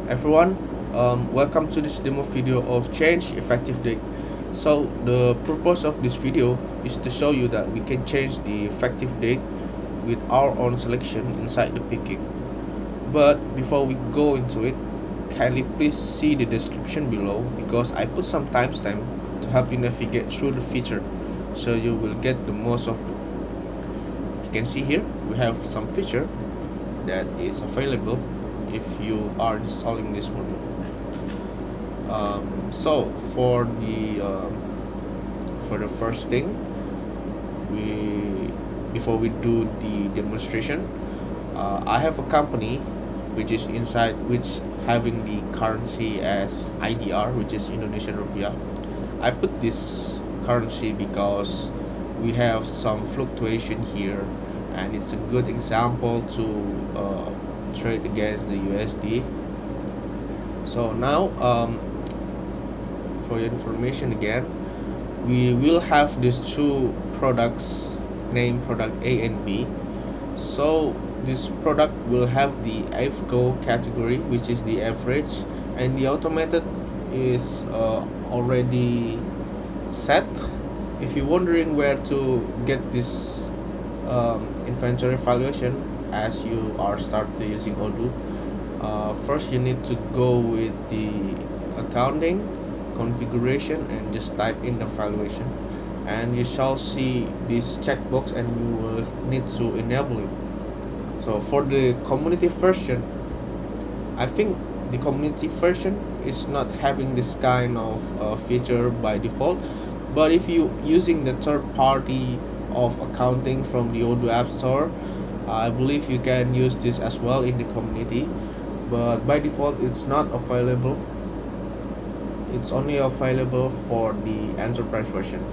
Everyone, welcome to this demo video of change effective date. So the purpose of this video is to show you that we can change the effective date with our own selection inside the picking. But before we go into it, kindly please see the description below because I put some timestamp to help you navigate through the feature so you will get the most of it. You can see here we have some feature that is available if you are installing this module. So for the first thing, before we do the demonstration, I have a company which is having the currency as IDR, which is Indonesian rupiah. I put this currency because we have some fluctuation here, and it's a good example to trade against the USD. So now, for your information again, we will have these two products named product A and B. So this product will have the AFCO category, which is the average, and the automated is already set. If you're wondering where to get this inventory valuation as you are starting using Odoo, first you need to go with the accounting configuration and just type in the valuation, and you shall see this checkbox and you will need to enable it. So for the community version, I think the community version is not having this kind of feature by default, but if you using the third party of accounting from the Odoo App Store, I believe you can use this as well in the community, but by default it's not available. It's only available for the enterprise version.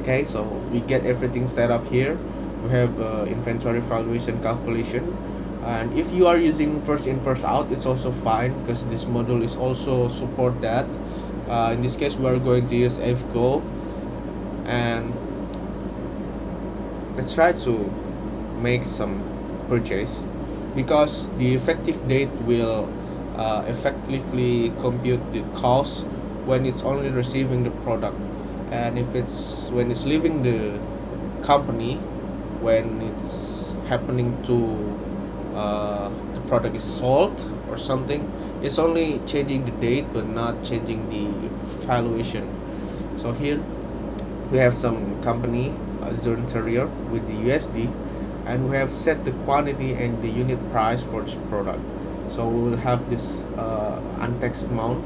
Okay, so we get everything set up here. We have inventory valuation calculation, and if you are using first in first out, it's also fine because this module is also support that. In this case we are going to use AFCO, and let's try to make some purchase because the effective date will effectively compute the cost when it's only receiving the product, and if it's when it's leaving the company, when it's happening to the product is sold or something, it's only changing the date but not changing the valuation. So here we have some company Azure Interior with the USD, and we have set the quantity and the unit price for this product. So we will have this untaxed amount,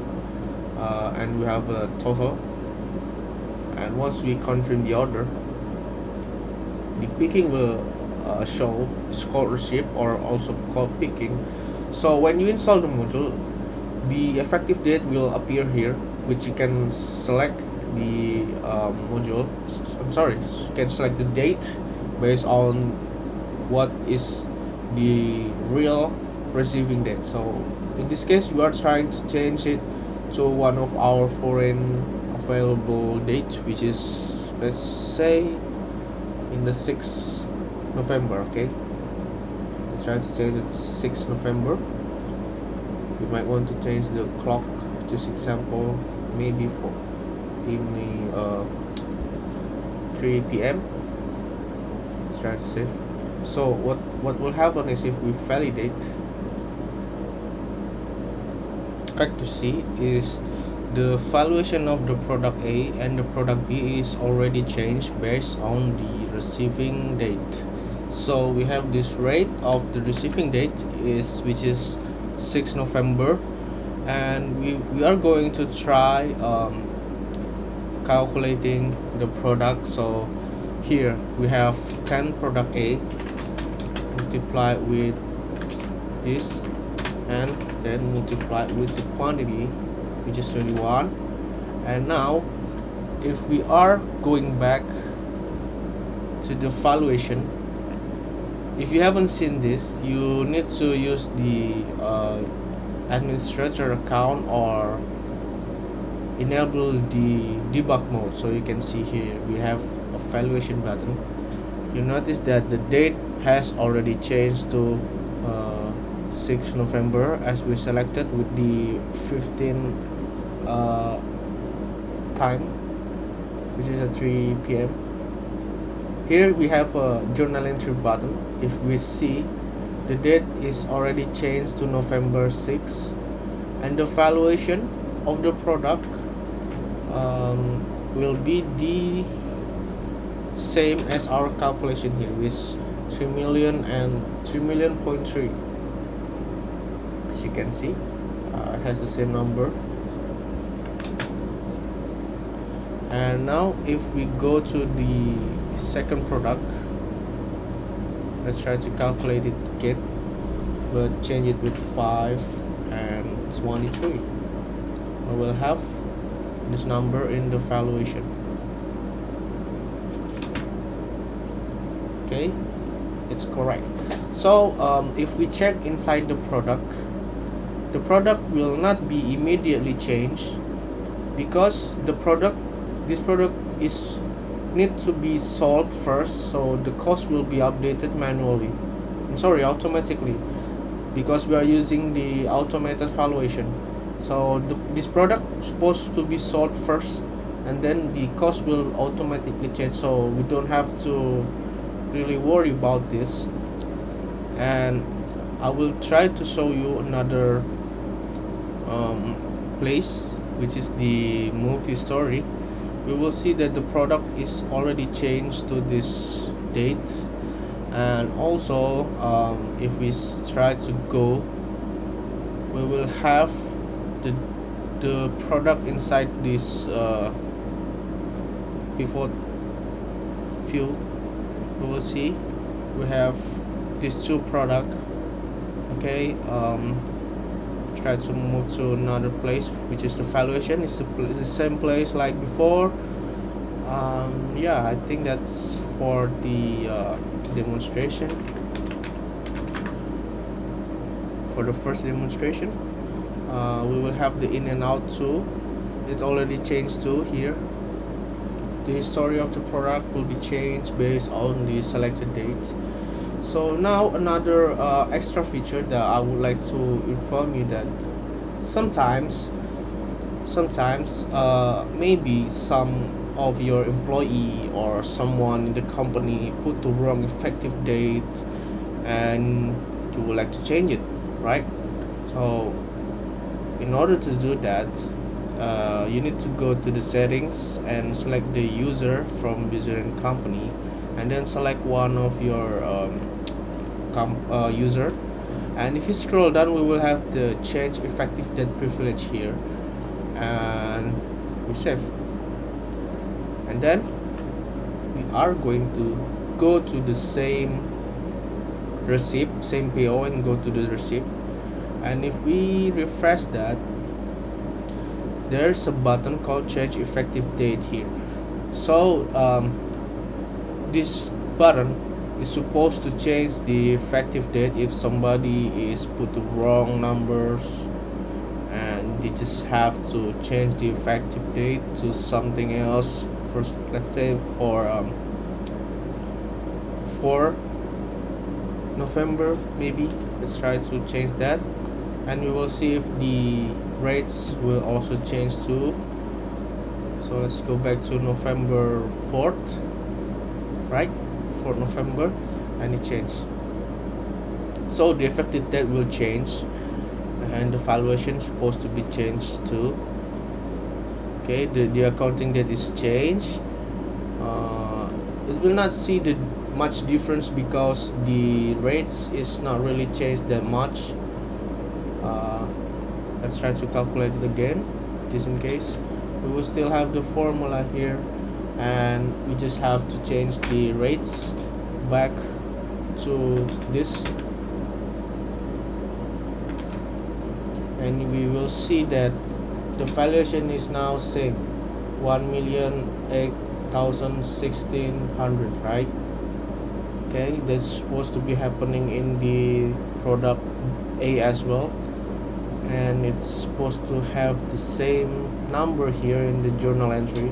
and we have a total, and once we confirm the order, the picking will show. It's called receipt or also called picking. So when you install the module, the effective date will appear here, which you can select the module. You can select the date based on what is the real receiving date. So in this case we are trying to change it to one of our foreign available date, which is, let's say, in the 6th November. Okay, let's try to change it to 6th November. You might want to change the clock, just example, maybe for in the 3 p.m. Let's try to save. So what will happen is if we validate, to see is the valuation of the product A and the product B is already changed based on the receiving date. So we have this rate of the receiving date which is 6 November, and we are going to try calculating the product. So here we have 10 product A multiply with this, and then multiply with the quantity, which is 21. And now if we are going back to the valuation, if you haven't seen this, you need to use the administrator account or enable the debug mode. So you can see here we have a valuation button. You notice that the date has already changed to 6 November as we selected with the 15 time, which is at 3 p.m. Here we have a journal entry button. If we see, the date is already changed to November 6, and the valuation of the product will be the same as our calculation here, with 3 million and 3 million point 3. As you can see, it has the same number. And now if we go to the second product, let's try to calculate it again, but change it with 5 and 23. I will have this number in the valuation. Okay, it's correct. So if we check inside the product will not be immediately changed, because this product is need to be sold first, so the cost will be updated manually. Automatically, because we are using the automated valuation. So this product is supposed to be sold first, and then the cost will automatically change, so we don't have to really worry about this. And I will try to show you another place, which is the movie story. We will see that the product is already changed to this date. And also if we try to go, we will have the product inside this pivot view. We will see we have these two product. Okay, try to move to another place, which is the valuation. It's the same place like before. Yeah, I think that's for the demonstration. For the first demonstration, we will have the in and out too. It already changed to here. The history of the product will be changed based on the selected date. So now another extra feature that I would like to inform you, that sometimes maybe some of your employee or someone in the company put the wrong effective date, and you would like to change it, right? So in order to do that, you need to go to the settings and select the user from user and company, and then select one of your user. And if you scroll down, we will have the change effective date privilege here, and we save. And then we are going to go to the same receipt, same PO, and go to the receipt. And if we refresh that, there's a button called change effective date here. So this button is supposed to change the effective date if somebody is put the wrong numbers, and they just have to change the effective date to something else. First, let's say for 4 November maybe. Let's try to change that, and we will see if the rates will also change too. So let's go back to November 4th, right? 4th November, and it changed. So the effective date will change, and the valuation is supposed to be changed too. Okay, the accounting date is changed. It will not see the much difference because the rates is not really changed that much. Let's try to calculate it again, just in case. We will still have the formula here, and we just have to change the rates back to this, and we will see that the valuation is now same, 1,008,1600, right? Okay, that's supposed to be happening in the product A as well, and it's supposed to have the same number here in the journal entry.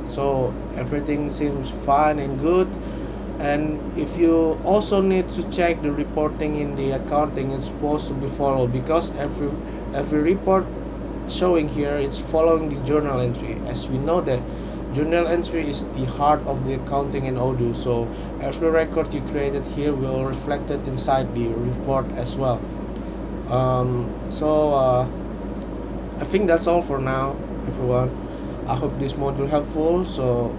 So everything seems fine and good. And if you also need to check the reporting in the accounting, it's supposed to be followed, because every report showing here, it's following the journal entry, as we know that journal entry is the heart of the accounting and Odoo. So every record you created here will reflect it inside the report as well. I think that's all for now, everyone. I hope this module helpful. So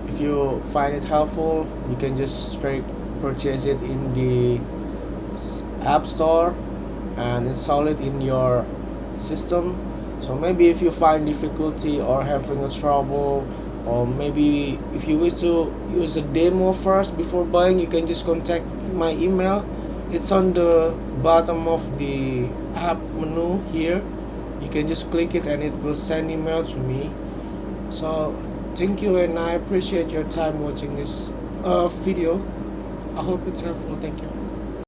if you find it helpful, you can just straight purchase it in the app store and install it in your system. So maybe if you find difficulty or having a trouble, or maybe if you wish to use a demo first before buying, you can just contact my email. It's on the bottom of the app menu here. You can just click it and it will send email to me. So thank you, and I appreciate your time watching this video. I hope it's helpful. Thank you.